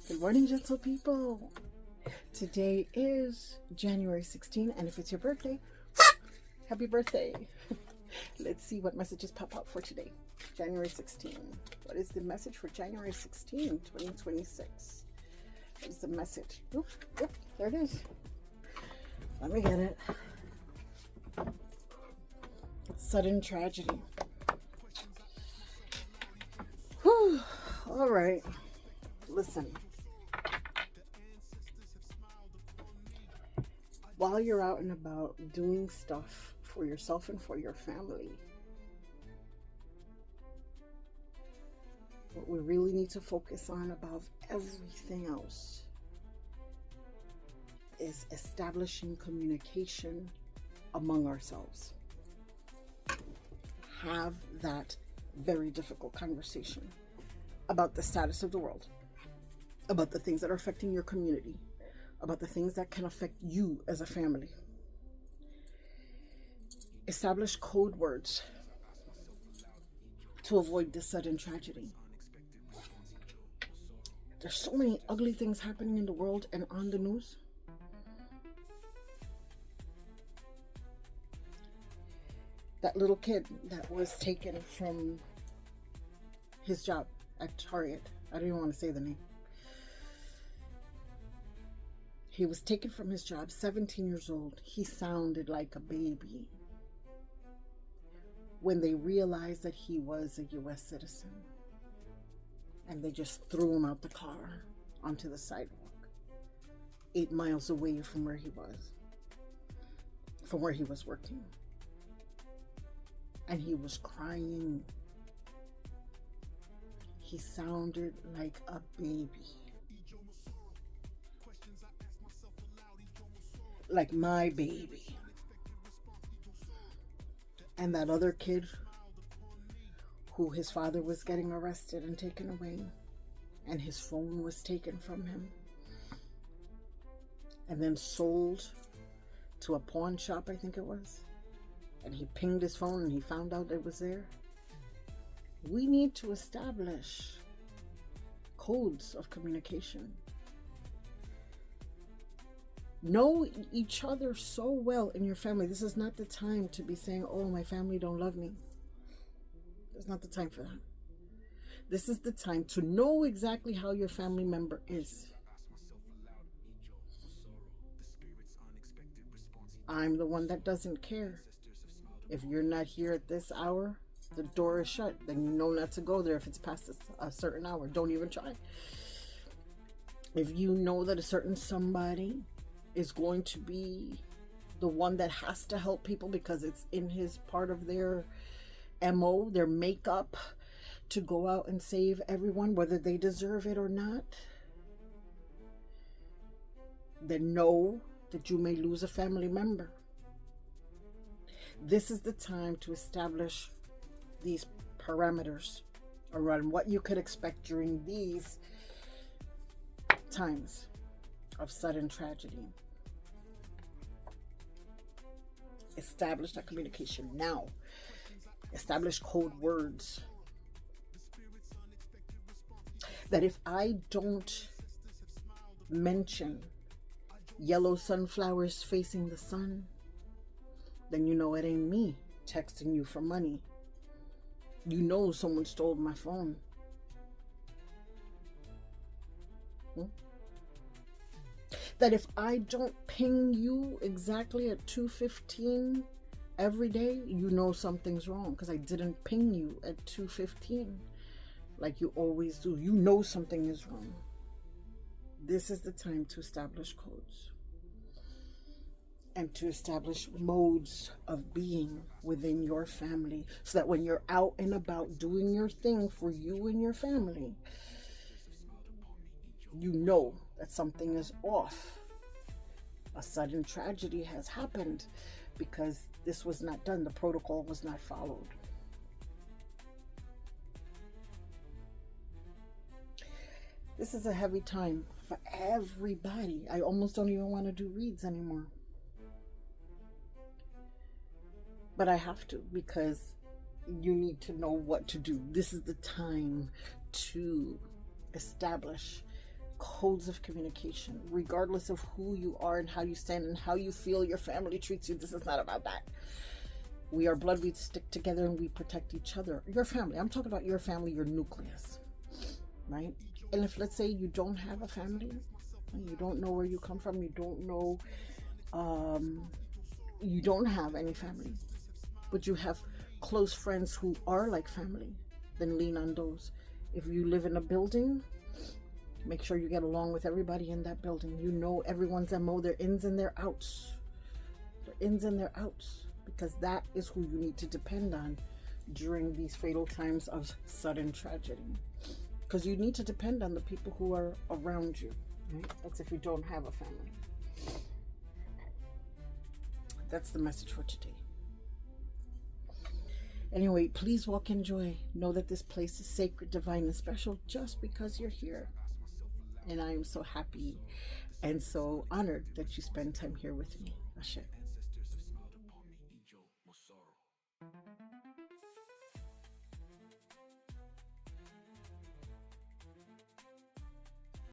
Good morning, gentle people. Today is January 16, and if it's your birthday, happy birthday. Let's see what messages pop up for today. January 16. What is the message for January 16, 2026? What is the message? Oop, yep, there it is. Let me get it. Sudden tragedy. Whew. All right. Listen. While you're out and about doing stuff for yourself and for your family, what we really need to focus on above everything else is establishing communication among ourselves. Have that very difficult conversation about the status of the world, about the things that are affecting your community, about the things that can affect you as a family. Establish code words to avoid this sudden tragedy. There's so many ugly things happening in the world and on the news. That little kid that was taken from his job at Target. I don't even want to say the name. He was taken from his job, 17 years old. He sounded like a baby when they realized that he was a U.S. citizen. And they just threw him out the car onto the sidewalk, 8 miles away from where he was working. And he was crying. He sounded like a baby. Like my baby. And that other kid who his father was getting arrested and taken away, and his phone was taken from him and then sold to a pawn shop, I think it was, and he pinged his phone and he found out it was there. We need to establish codes of communication. Know each other so well in your family. This is not the time to be saying, oh, my family don't love me. It's not the time for that. This is the time to know exactly how your family member is. I'm the one that doesn't care. If you're not here at this hour, the door is shut. Then you know not to go there if it's past a certain hour. Don't even try. If you know that a certain somebody is going to be the one that has to help people because it's in his part of their MO, their makeup, to go out and save everyone, whether they deserve it or not, then know that you may lose a family member. This is the time to establish these parameters around what you could expect during these times of sudden tragedy. Establish that communication now. Establish code words. That if I don't mention yellow sunflowers facing the sun, then you know it ain't me texting you for money. You know someone stole my phone. That if I don't ping you exactly at 2:15 every day, you know something's wrong because I didn't ping you at 2:15 like you always do. You know something is wrong. This is the time to establish codes and to establish modes of being within your family so that when you're out and about doing your thing for you and your family, you know that something is off. A sudden tragedy has happened because this was not done. The protocol was not followed. This is a heavy time for everybody. I almost don't even want to do reads anymore. But I have to because you need to know what to do. This is the time to establish codes of communication, regardless of who you are and how you stand and how you feel your family treats you. This is not about that. We are blood, we stick together and we protect each other. Your family, I'm talking about your family, your nucleus, right? And if, let's say, you don't have a family, you don't know where you come from, you don't know, you don't have any family, but you have close friends who are like family, then lean on those. If you live in a building, make sure you get along with everybody in that building. You know everyone's MO, their ins and their outs. Their ins and their outs. Because that is who you need to depend on during these fatal times of sudden tragedy. Because you need to depend on the people who are around you. Right? That's if you don't have a family. That's the message for today. Anyway, please walk in joy. Know that this place is sacred, divine, and special just because you're here. And I am so happy and so honored that you spend time here with me. Ashe.